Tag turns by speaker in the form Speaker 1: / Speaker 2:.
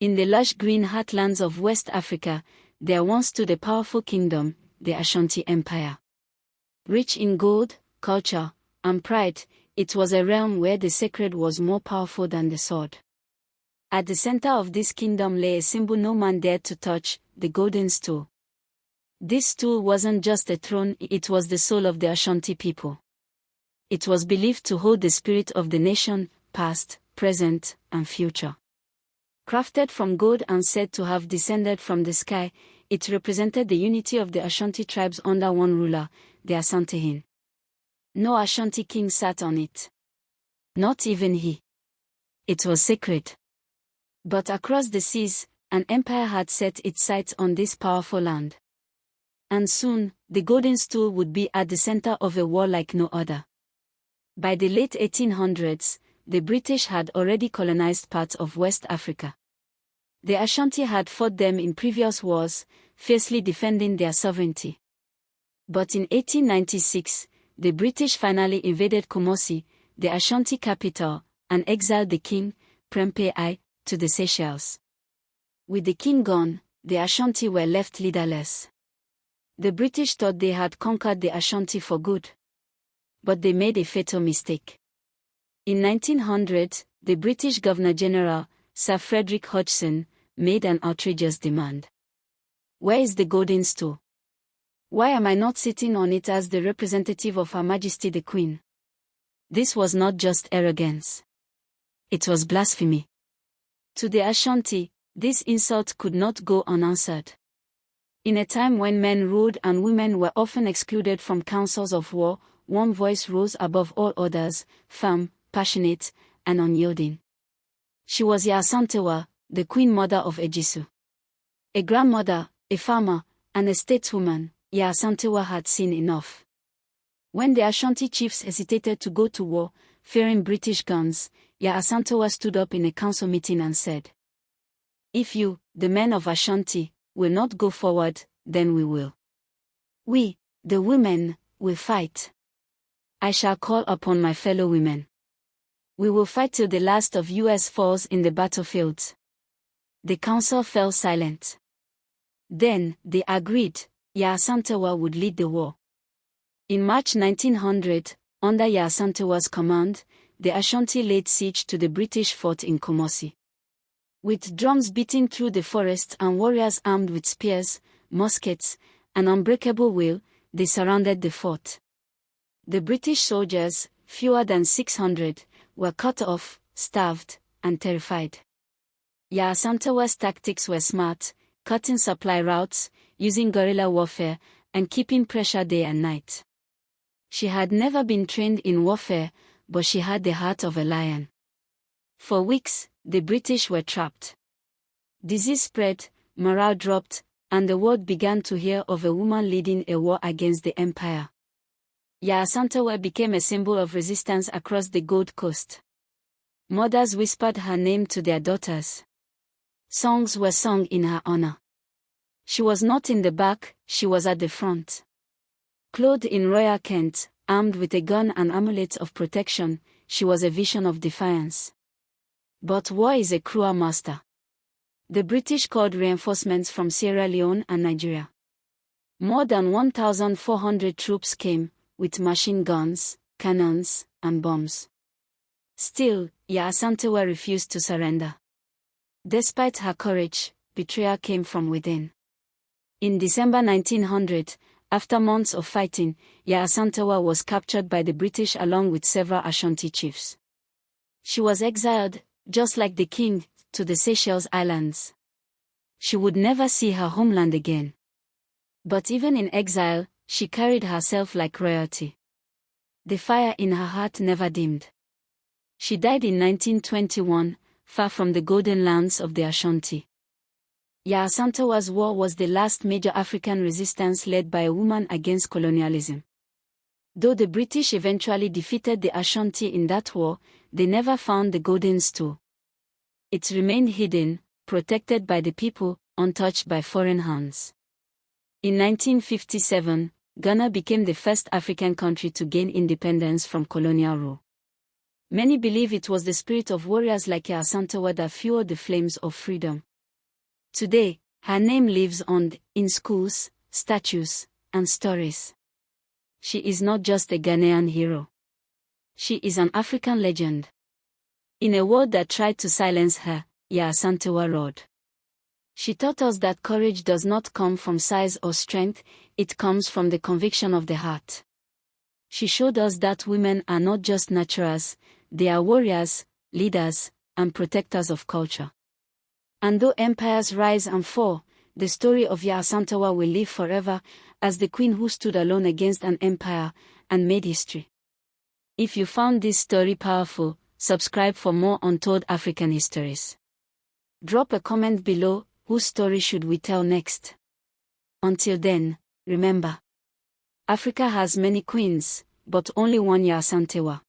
Speaker 1: In the lush green heartlands of West Africa, there once stood a powerful kingdom, the Ashanti Empire. Rich in gold, culture, and pride, it was a realm where the sacred was more powerful than the sword. At the center of this kingdom lay a symbol no man dared to touch, the Golden Stool. This stool wasn't just a throne, it was the soul of the Ashanti people. It was believed to hold the spirit of the nation, past, present, and future. Crafted from gold and said to have descended from the sky, it represented the unity of the Ashanti tribes under one ruler, the Asantewaa. No Ashanti king sat on it. Not even he. It was sacred. But across the seas, an empire had set its sights on this powerful land. And soon, the Golden Stool would be at the center of a war like no other. By the late 1800s, the British had already colonized parts of West Africa. The Ashanti had fought them in previous wars, fiercely defending their sovereignty. But in 1896, the British finally invaded Kumasi, the Ashanti capital, and exiled the king, Prempeh I, to the Seychelles. With the king gone, the Ashanti were left leaderless. The British thought they had conquered the Ashanti for good. But they made a fatal mistake. In 1900, the British Governor-General, Sir Frederick Hodgson, made an outrageous demand. Where is the Golden Stool? Why am I not sitting on it as the representative of Her Majesty the Queen? This was not just arrogance. It was blasphemy. To the Ashanti, this insult could not go unanswered. In a time when men ruled and women were often excluded from councils of war, one voice rose above all others, firm, passionate, and unyielding. She was Yaa Asantewaa, the Queen Mother of Ejisu. A grandmother, a farmer, and a stateswoman, Yaa Asantewaa had seen enough. When the Ashanti chiefs hesitated to go to war, fearing British guns, Yaa Asantewaa stood up in a council meeting and said, "If you, the men of Ashanti, will not go forward, then we will. We, the women, will fight. I shall call upon my fellow women. We will fight till the last of us falls in the battlefields." The council fell silent. Then, they agreed, Yaa Asantewaa would lead the war. In March 1900, under Yaa Asantewaa's command, the Ashanti laid siege to the British fort in Kumasi. With drums beating through the forest and warriors armed with spears, muskets, and unbreakable will, they surrounded the fort. The British soldiers, fewer than 600, were cut off, starved, and terrified. Yaa Asantewaa's tactics were smart, cutting supply routes, using guerrilla warfare, and keeping pressure day and night. She had never been trained in warfare, but she had the heart of a lion. For weeks, the British were trapped. Disease spread, morale dropped, and the world began to hear of a woman leading a war against the empire. Yaa Asantewaa became a symbol of resistance across the Gold Coast. Mothers whispered her name to their daughters. Songs were sung in her honor. She was not in the back, she was at the front. Clothed in royal Kent, armed with a gun and amulet of protection, she was a vision of defiance. But war is a cruel master. The British called reinforcements from Sierra Leone and Nigeria. More than 1,400 troops came, with machine guns, cannons, and bombs. Still, Yaa Asantewaa refused to surrender. Despite her courage, betrayal came from within. In December 1900, after months of fighting, Yaa Asantewaa was captured by the British along with several Ashanti chiefs. She was exiled, just like the king, to the Seychelles Islands. She would never see her homeland again. But even in exile, she carried herself like royalty. The fire in her heart never dimmed. She died in 1921, far from the golden lands of the Ashanti. Yaa Asantewaa's war was the last major African resistance led by a woman against colonialism. Though the British eventually defeated the Ashanti in that war, they never found the Golden Stool. It remained hidden, protected by the people, untouched by foreign hands. In 1957, Ghana became the first African country to gain independence from colonial rule. Many believe it was the spirit of warriors like Yaa Asantewaa that fueled the flames of freedom. Today, her name lives on in schools, statues, and stories. She is not just a Ghanaian hero. She is an African legend. In a world that tried to silence her, Yaa Asantewaa roared. She taught us that courage does not come from size or strength, it comes from the conviction of the heart. She showed us that women are not just nurturers, they are warriors, leaders, and protectors of culture. And though empires rise and fall, the story of Yaa Asantewaa will live forever as the queen who stood alone against an empire and made history. If you found this story powerful, subscribe for more Untold African histories. Drop a comment below, whose story should we tell next? Until then, remember, Africa has many queens, but only one Yaa Asantewaa.